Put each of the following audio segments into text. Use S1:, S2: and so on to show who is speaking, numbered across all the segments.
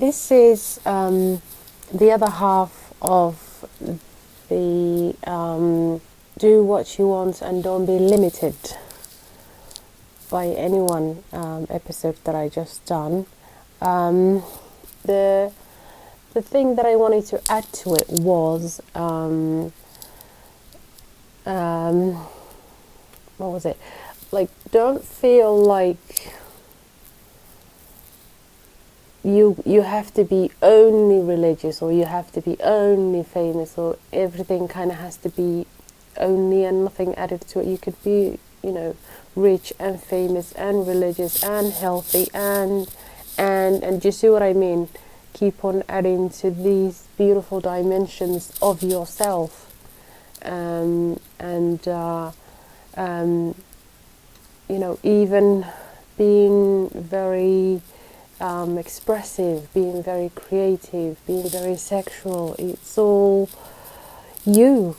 S1: this is the other half of the do what you want and don't be limited by anyone episode that I just done. The thing that I wanted to add to it was what was it? Like, don't feel like you have to be only religious, or you have to be only famous, or everything kind of has to be only and nothing added to it. You could be, rich and famous and religious and healthy and you see what I mean? Keep on adding to these beautiful dimensions of yourself, even being very expressive, being very creative, being very sexual. It's all you.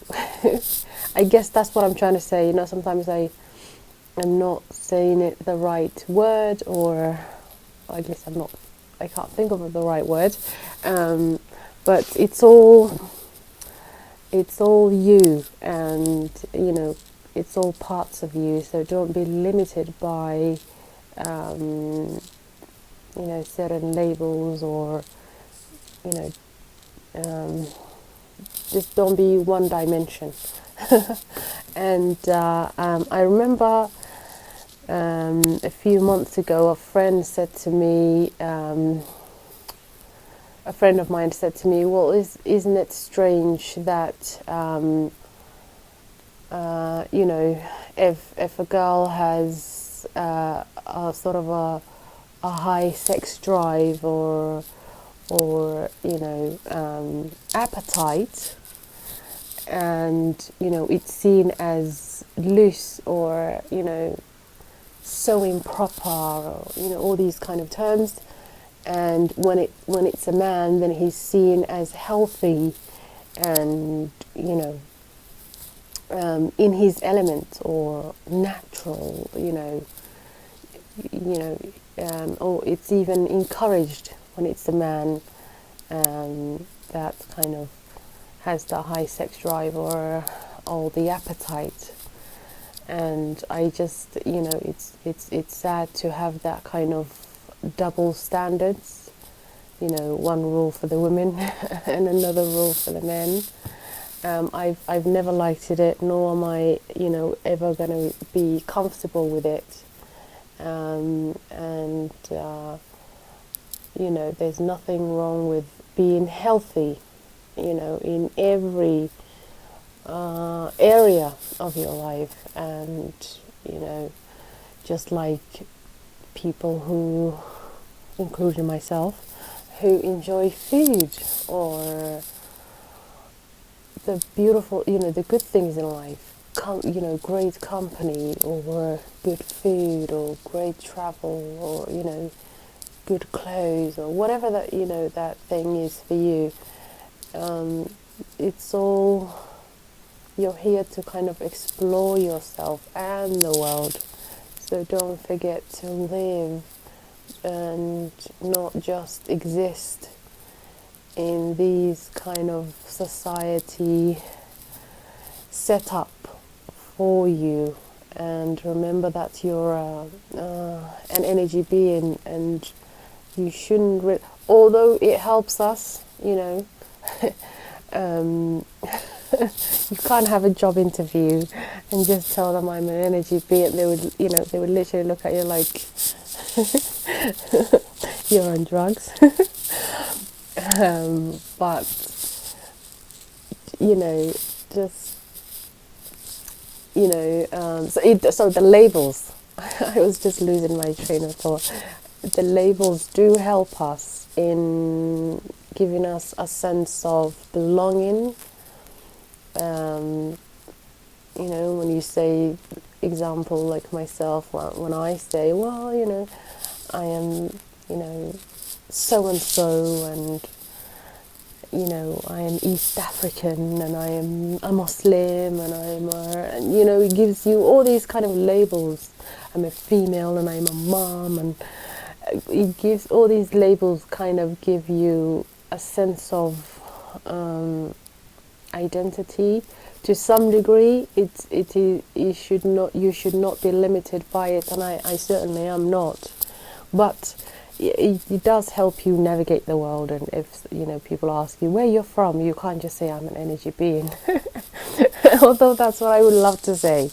S1: I guess that's what I'm trying to say. Sometimes I'm not saying it the right word, or I guess I can't think of the right word. But it's all you, and it's all parts of you. So don't be limited by certain labels, or just don't be one dimension. And I remember a few months ago, a friend of mine said to me, well, isn't it strange that if a girl has a sort of a high sex drive or appetite, and it's seen as loose, or so improper, or all these kind of terms, and when it's a man, then he's seen as healthy and in his element, or natural, or it's even encouraged when it's a man that kind of has the high sex drive or the appetite. And I just, it's sad to have that kind of double standards, one rule for the women and another rule for the men. I've never liked it, nor am I, ever going to be comfortable with it. There's nothing wrong with being healthy, in every area of your life, and just like people who, including myself, who enjoy food, or the beautiful, the good things in life, great company, or good food, or great travel, or good clothes, or whatever that that thing is for you. It's all, you're here to kind of explore yourself and the world. So don't forget to live and not just exist in these kind of society set up for you. And remember that you're an energy being, and you shouldn't although it helps us, you can't have a job interview and just tell them I'm an energy being. They would literally look at you like you're on drugs. But so the labels. I was just losing my train of thought. The labels do help us in giving us a sense of belonging. When you say, example, like myself, when I say, well, I am, so and so, and I am East African, and I am a Muslim, and it gives you all these kind of labels. I'm a female, and I'm a mom, it gives, all these labels kind of give you a sense of identity to some degree. You should not be limited by it, and I certainly am not. But it does help you navigate the world. And if people ask you where you're from, you can't just say I'm an energy being. Although that's what I would love to say.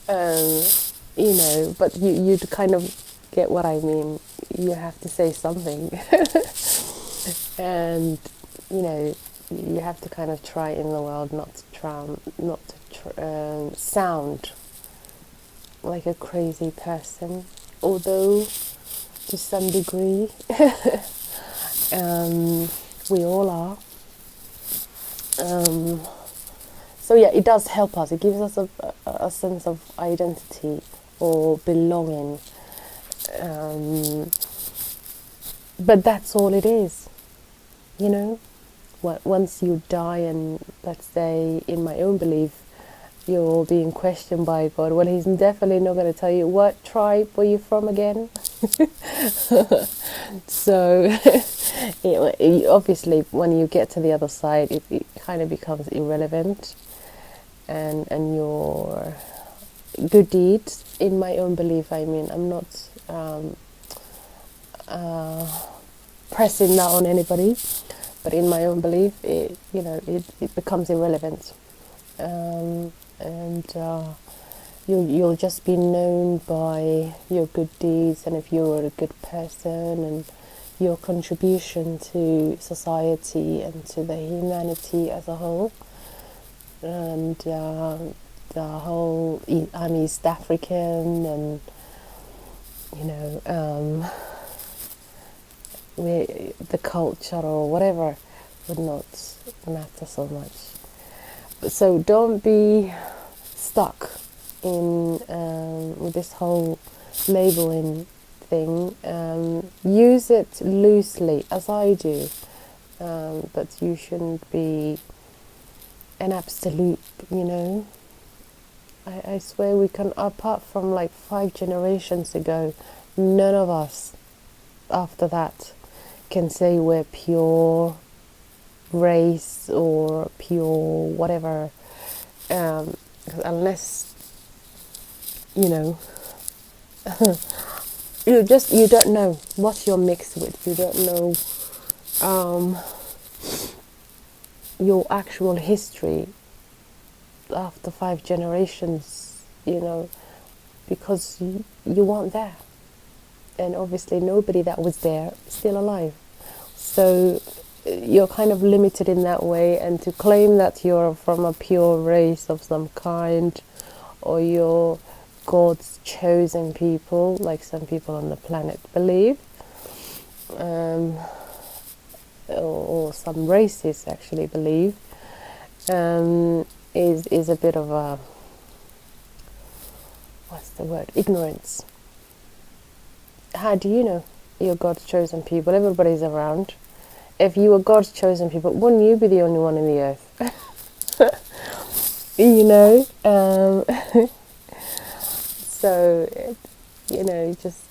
S1: But you'd kind of get what I mean. You have to say something. And you have to kind of try in the world not to sound like a crazy person, although to some degree we all are. So yeah, it does help us. It gives us a sense of identity or belonging. But that's all it is, Once you die, and let's say, in my own belief, you're being questioned by God, well, he's definitely not going to tell you, what tribe were you from again? So obviously when you get to the other side, it kind of becomes irrelevant, and your good deeds, in my own belief, I mean, I'm not pressing that on anybody, but in my own belief, it becomes irrelevant, and you'll just be known by your good deeds, and if you're a good person, and your contribution to society and to the humanity as a whole. And the whole, I'm East African, and the culture or whatever would not matter so much. So don't be stuck in with this whole labeling thing. Use it loosely, as I do, but you shouldn't be an absolute, I swear we can, apart from like 5 generations ago, none of us after that can say we're pure race or pure whatever, unless you don't know what you're mixed with. You don't know your actual history after 5 generations, because you weren't there, and obviously nobody that was there is still alive. So you're kind of limited in that way, and to claim that you're from a pure race of some kind, or you're God's chosen people, like some people on the planet believe, or some races actually believe, is a bit of a, what's the word, ignorance. How do you know you're God's chosen people? Everybody's around. If you were God's chosen people, wouldn't you be the only one in the earth? So, just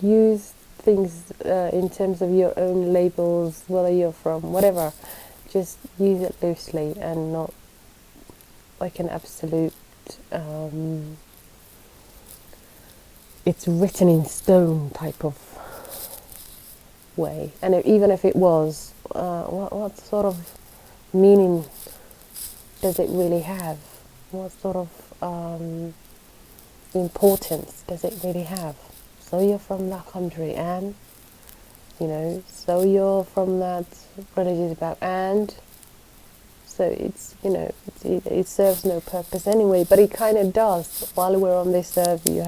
S1: use things in terms of your own labels, whether you're from whatever. Just use it loosely and not like an absolute, it's written in stone type of way. And even if it was, what sort of meaning does it really have? What sort of importance does it really have? So you're from that country, and so you're from that religious background, and so it's it serves no purpose anyway, but it kind of does. While we're on this earth, you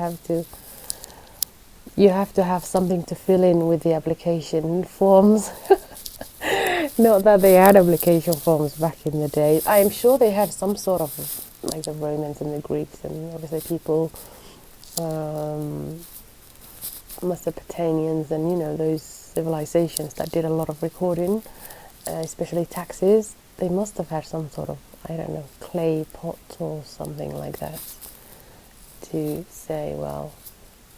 S1: have to have something to fill in with the application forms. Not that they had application forms back in the day. I am sure they had some sort of, like the Romans and the Greeks, and obviously people, Mesopotamians, and those civilizations that did a lot of recording, especially taxes. They must have had some sort of, I don't know, clay pot or something like that to say, well,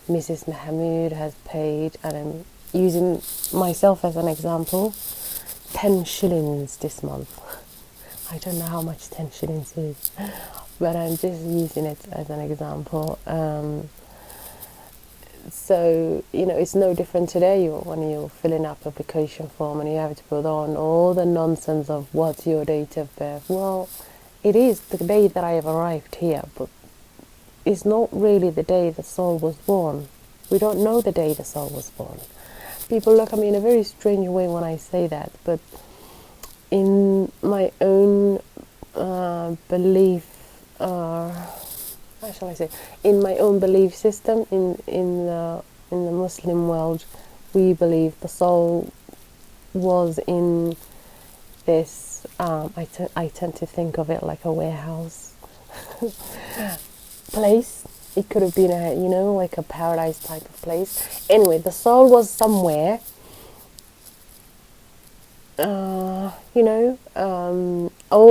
S1: Mrs. Mohamoud has paid, and I'm using myself as an example, 10 shillings this month. I don't know how much 10 shillings is, but I'm just using it as an example. So, it's no different today when you're filling up application form and you have to put on all the nonsense of what's your date of birth. Well, it is the day that I have arrived here, but it's not really the day the soul was born. We don't know the day the soul was born. People look at me in a very strange way when I say that, but in my own belief, how shall I say, in my own belief system, in the Muslim world, we believe the soul was in this. I tend to think of it like a warehouse place. It could have been like a paradise type of place. Anyway, the soul was somewhere. All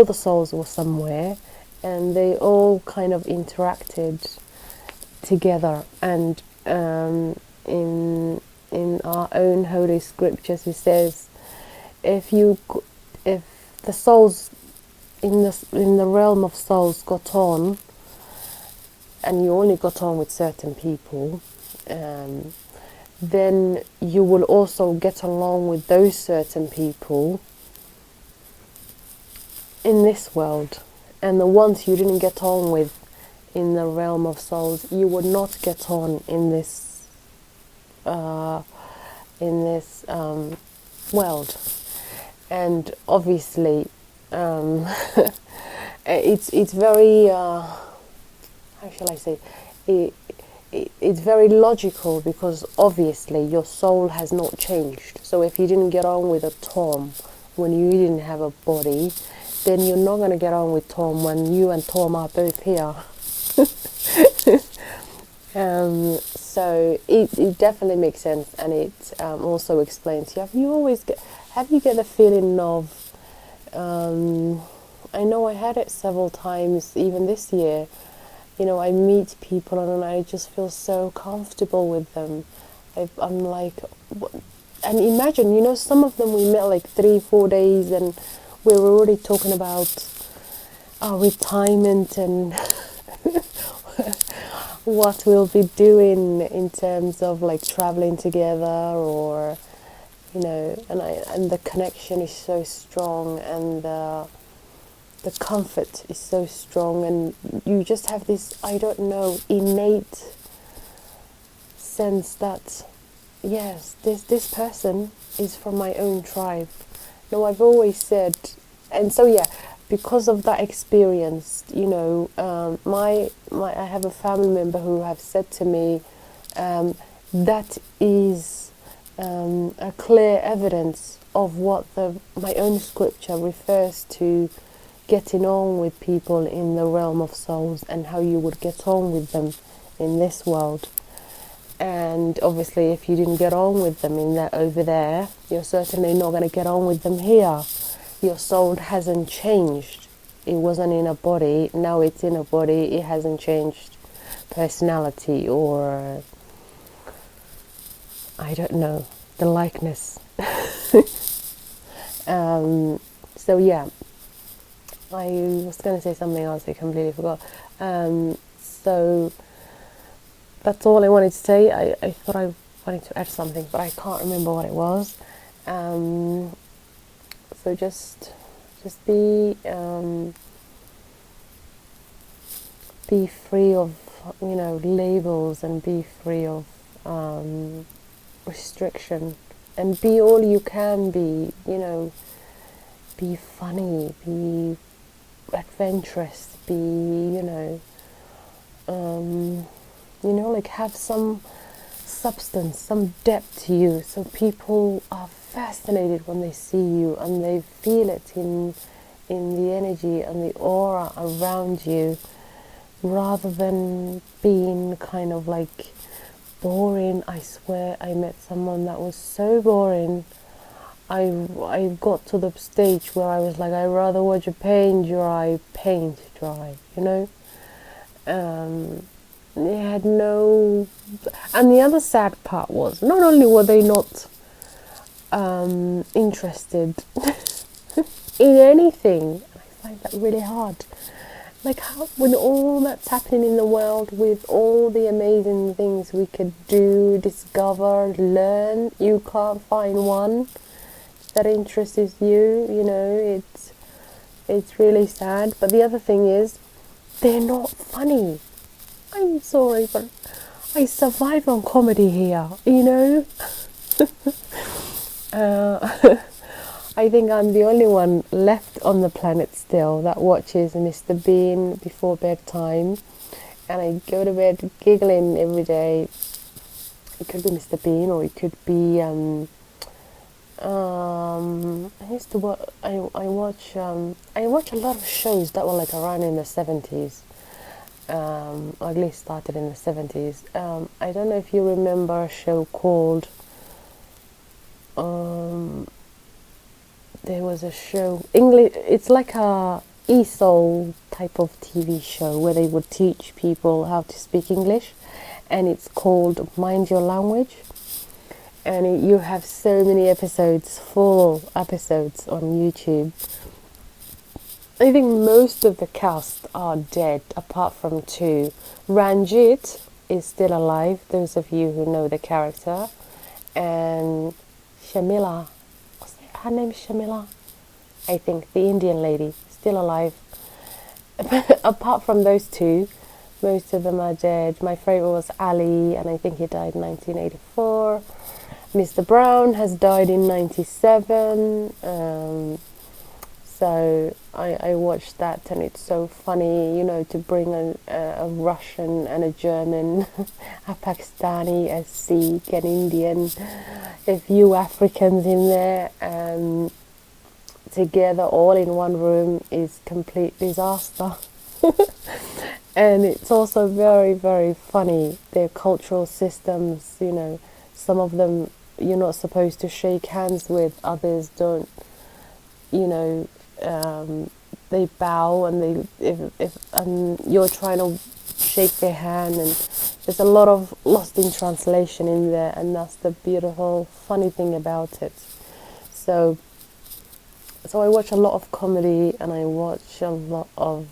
S1: the souls were somewhere, and they all kind of interacted together. And in our own holy scriptures, it says, if the souls in the realm of souls got on, and you only got on with certain people, then you will also get along with those certain people in this world. And the ones you didn't get on with in the realm of souls, you would not get on in this world. And obviously, it's very how shall I say? It's very logical, because obviously your soul has not changed. So if you didn't get on with a Tom when you didn't have a body, then you're not going to get on with Tom when you and Tom are both here. So it definitely makes sense, and it also explains. Have you get the feeling of? I know I had it several times, even this year. I meet people and I just feel so comfortable with them. I'm like, and imagine, some of them we met like 3-4 days, and we were already talking about our retirement and what we'll be doing in terms of like traveling together, or and the connection is so strong, and the comfort is so strong, and you just have this, I don't know, innate sense that yes, this person is from my own tribe. I've always said, and so because of that experience, I have a family member who have said to me, that is a clear evidence of what my own scripture refers to, getting on with people in the realm of souls, and how you would get on with them in this world. And obviously, if you didn't get on with them over there, you're certainly not going to get on with them here. Your soul hasn't changed. It wasn't in a body, now it's in a body. It hasn't changed personality, or I don't know, the likeness. So I was going to say something else, I completely forgot. So that's all I wanted to say. I thought I wanted to add something, but I can't remember what it was. So just be free of labels, and be free of restriction, and be all you can be. Be funny, be adventurous, be like have some substance, some depth to you, so people are fascinated when they see you, and they feel it in the energy and the aura around you, rather than being kind of like boring. I swear I met someone that was so boring. I got to the stage where I was like, I'd rather watch a paint dry, they had no. And the other sad part was not only were they not interested in anything. I find that really hard. Like how, when all that's happening in the world, with all the amazing things we could do, discover, learn, you can't find one that interests you. You know, it's really sad. But the other thing is, they're not funny. I'm sorry, but I survive on comedy here. You know. I think I'm the only one left on the planet still that watches Mr. Bean before bedtime, and I go to bed giggling every day. It could be Mr. Bean, or it could be I used to watch. I watch a lot of shows that were like around in the 70s. Or at least started in the 70s. I don't know if you remember a show called. There was a show, English. It's like a ESOL type of TV show where they would teach people how to speak English, and it's called Mind Your Language. And you have so many episodes, full episodes on YouTube. I think most of the cast are dead, apart from two. Ranjit is still alive, those of you who know the character, and Shamila, her name's Shamila, I think, the Indian lady, still alive. Apart from those two, most of them are dead. My favourite was Ali, and I think he died in 1984. Mr. Brown has died in 97. So I watched that, and it's so funny, you know, to bring a Russian and a German, a Pakistani, a Sikh, an Indian, a few Africans in there, together all in one room is complete disaster. And it's also very, very funny, their cultural systems, you know, some of them you're not supposed to shake hands with, others don't, you know. They bow, and if you're trying to shake their hand, and there's a lot of lost in translation in there, and that's the beautiful, funny thing about it. So I watch a lot of comedy, and I watch a lot of.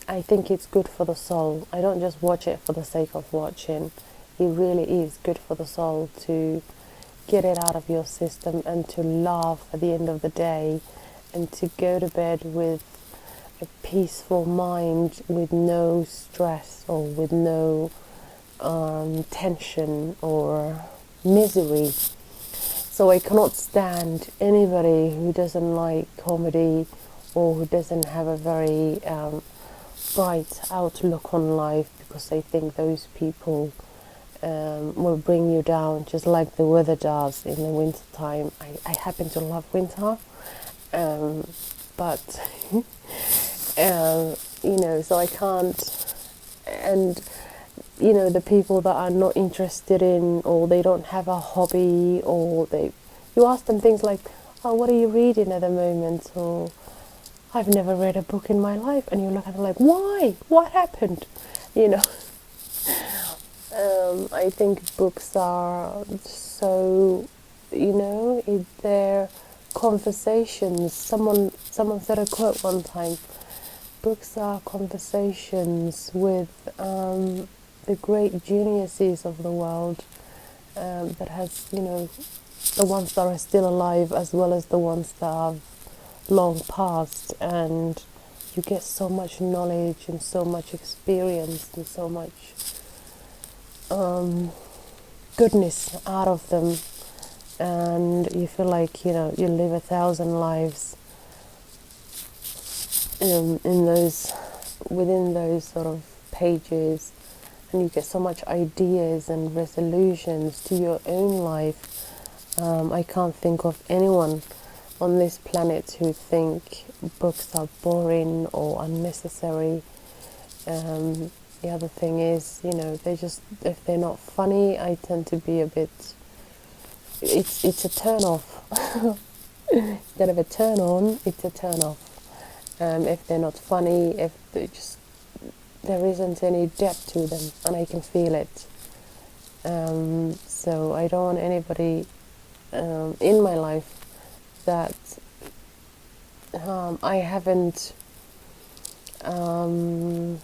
S1: I think it's good for the soul. I don't just watch it for the sake of watching. It really is good for the soul to get it out of your system and to laugh at the end of the day. And to go to bed with a peaceful mind, with no stress or with no tension or misery. So I cannot stand anybody who doesn't like comedy or who doesn't have a very bright outlook on life, because I think those people will bring you down, just like the weather does in the winter time. I happen to love winter. But you know, so I can't, and you know, the people that are not interested in, or they don't have a hobby, or you ask them things like, oh, what are you reading at the moment, or I've never read a book in my life, and you look at them like, why, what happened, you know. I think books are so, you know, they're conversations. Someone said a quote one time, books are conversations with the great geniuses of the world, that has, you know, the ones that are still alive as well as the ones that have long passed, and you get so much knowledge and so much experience and so much goodness out of them. And you feel like, you know, you live 1,000 lives within those sort of pages, and you get so much ideas and resolutions to your own life. I can't think of anyone on this planet who think books are boring or unnecessary. The other thing is, you know, if they're not funny, I tend to be a bit. It's a turn off. Instead of a turn on, it's a turn off. If they're not funny, if they just there isn't any depth to them, and I can feel it. So I don't want anybody in my life that I haven't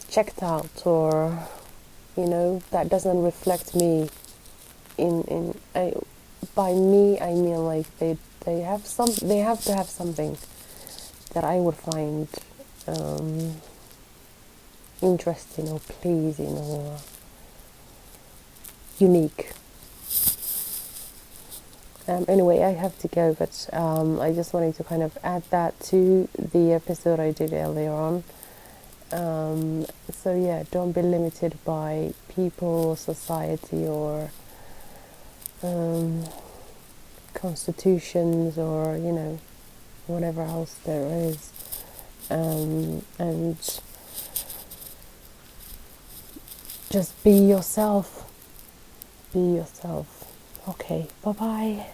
S1: checked out, or that doesn't reflect me. By me I mean like they have to have something that I would find interesting or pleasing or unique. Anyway, I have to go, but I just wanted to kind of add that to the episode I did earlier on. So yeah, don't be limited by people or society or constitutions or whatever else there is, and just be yourself. Okay, bye bye.